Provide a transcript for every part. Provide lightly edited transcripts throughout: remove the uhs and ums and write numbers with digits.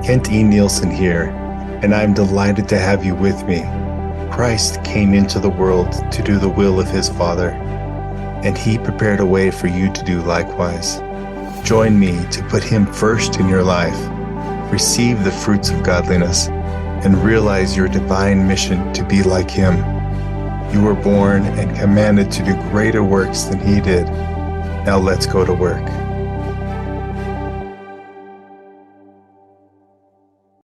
Kent E. Nielsen here, and I'm delighted to have you with me. Christ came into the world to do the will of his Father, and he prepared a way for you to do likewise. Join me to put him first in your life, receive the fruits of godliness, and realize your divine mission to be like him. You were born and commanded to do greater works than he did. Now let's go to work.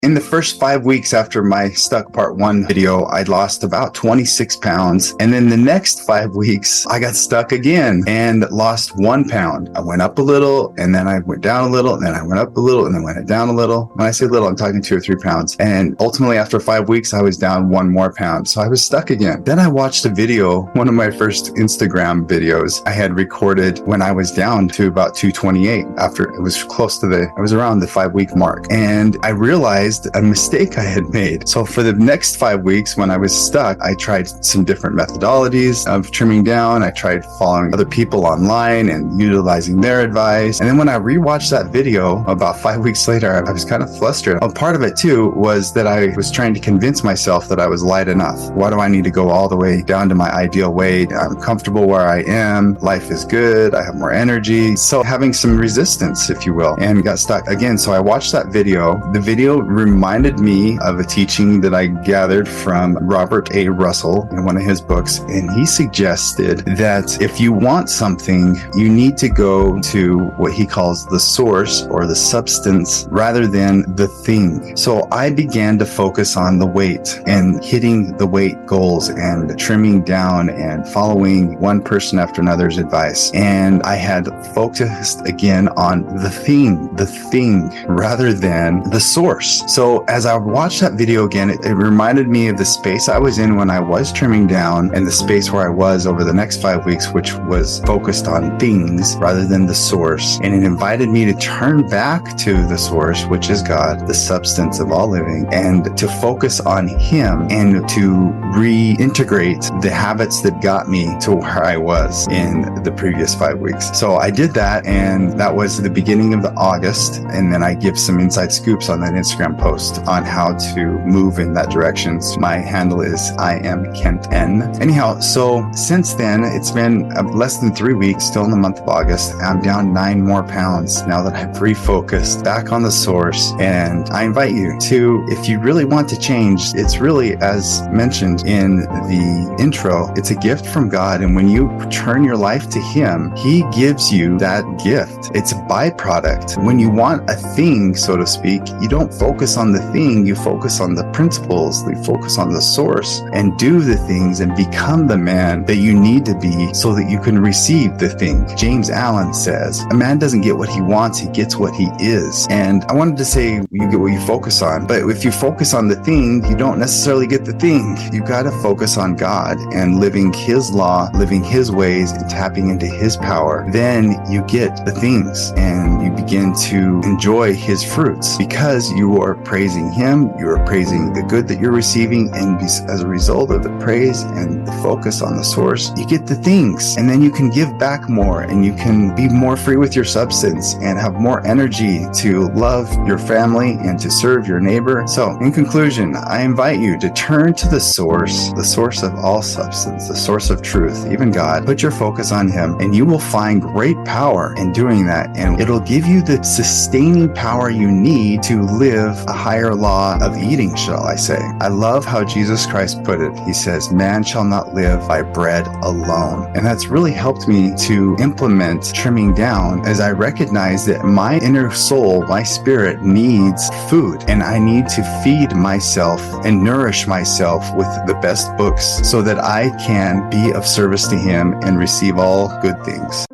In the first 5 weeks after my Stuck Part 1 video, I lost about 26 pounds. And then the next 5 weeks, I got stuck again and lost 1 pound. I went up a little, and then I went down a little, and then I went up a little, and then went down a little. When I say little, I'm talking 2 or 3 pounds. And ultimately, after 5 weeks, I was down 1 more pound. So I was stuck again. Then I watched a video, one of my first Instagram videos I had recorded when I was down to about 228 after it was I was around the 5-week mark. And I realized a mistake I had made. So for the next 5 weeks when I was stuck, I tried some different methodologies of trimming down. I tried following other people online and utilizing their advice. And then when I rewatched that video about 5 weeks later, I was kind of flustered. A part of it too was that I was trying to convince myself that I was light enough. Why do I need to go all the way down to my ideal weight? I'm comfortable where I am. Life is good. I have more energy. So having some resistance, if you will, and got stuck again. So I watched that video. The video reminded me of a teaching that I gathered from Robert A. Russell in one of his books. And he suggested that if you want something, you need to go to what he calls the source or the substance rather than the thing. So I began to focus on the weight and hitting the weight goals and trimming down and following one person after another's advice. And I had focused again on the thing rather than the source. So as I watched that video again, it reminded me of the space I was in when I was trimming down and the space where I was over the next 5 weeks, which was focused on things rather than the source. And it invited me to turn back to the source, which is God, the substance of all living, and to focus on him and to reintegrate the habits that got me to where I was in the previous 5 weeks. So I did that, and that was the beginning of the August. And then I give some inside scoops on that Instagram post on how to move in that direction. So my handle is I am Kent N. Anyhow, so since then, it's been less than 3 weeks, still in the month of August. I'm down 9 more pounds now that I've refocused back on the source. And I invite you to, if you really want to change, it's really, as mentioned in the intro, it's a gift from God. And when you turn your life to him, he gives you that gift. It's a byproduct. When you want a thing, so to speak, you don't focus on the thing, you focus on the principles, you focus on the source, and do the things and become the man that you need to be so that you can receive the thing. James Allen says, a man doesn't get what he wants, he gets what he is. And I wanted to say you get what you focus on, but if you focus on the thing, you don't necessarily get the thing. You got to focus on God and living his law, living his ways, and tapping into his power. Then you get the things and you begin to enjoy his fruits because you are praising him, you are praising the good that you're receiving, and as a result of the praise and the focus on the source, you get the things, and then you can give back more, and you can be more free with your substance and have more energy to love your family and to serve your neighbor. So in conclusion, I invite you to turn to the source of all substance, the source of truth, even God. Put your focus on him, and you will find great power in doing that, and it'll give you the sustaining power you need to live a higher law of eating, shall I say. I love how Jesus Christ put it. He says, man shall not live by bread alone. And that's really helped me to implement trimming down as I recognize that my inner soul, my spirit needs food, and I need to feed myself and nourish myself with the best books so that I can be of service to him and receive all good things.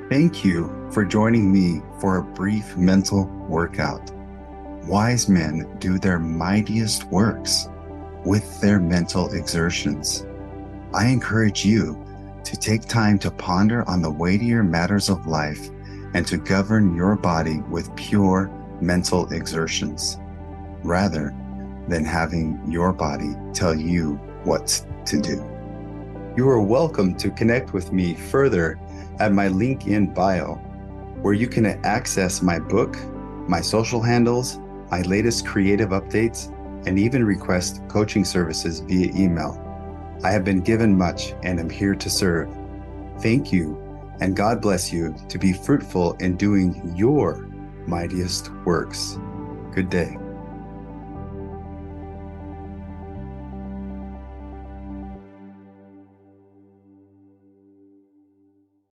Thank you for joining me for a brief mental workout. Wise men do their mightiest works with their mental exertions. I encourage you to take time to ponder on the weightier matters of life and to govern your body with pure mental exertions, rather than having your body tell you what to do. You are welcome to connect with me further at my link in bio, where you can access my book, my social handles, my latest creative updates, and even request coaching services via email. I have been given much and am here to serve. Thank you, and God bless you to be fruitful in doing your mightiest works. Good day.